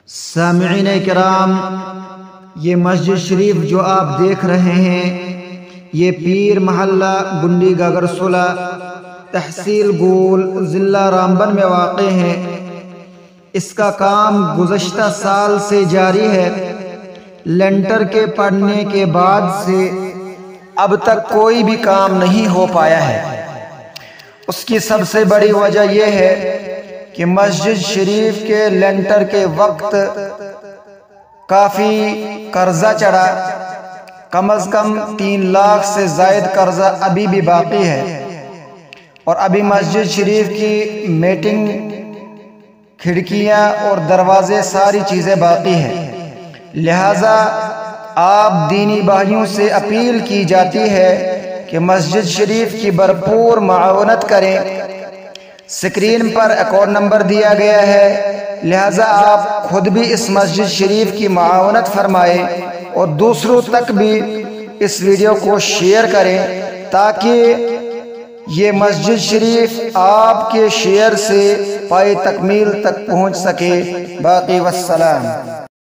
سامعین کرام، یہ مسجد شریف جو آپ دیکھ رہے ہیں یہ پیر محلہ گنڈی گگرسولہ تحصیل گول ضلع رامبن میں واقع ہے۔ اس کا کام گزشتہ سال سے جاری ہے۔ لینٹر کے پڑنے کے بعد سے اب تک کوئی بھی کام نہیں ہو پایا ہے۔ اس کی سب سے بڑی وجہ یہ ہے کہ مسجد شریف کے لینٹر کے وقت کافی قرضہ چڑھا، کم از کم 3 لاکھ سے زائد قرضہ ابھی بھی باقی ہے، اور ابھی مسجد شریف کی میٹنگ، کھڑکیاں اور دروازے ساری چیزیں باقی ہیں۔ لہٰذا آپ دینی بھائیوں سے اپیل کی جاتی ہے کہ مسجد شریف کی بھرپور معاونت کریں۔ سکرین پر اکاؤنٹ نمبر دیا گیا ہے، لہٰذا آپ خود بھی اس مسجد شریف کی معاونت فرمائیں اور دوسروں تک بھی اس ویڈیو کو شیئر کریں تاکہ یہ مسجد شریف آپ کے شیئر سے پائے تکمیل تک پہنچ سکے۔ باقی والسلام۔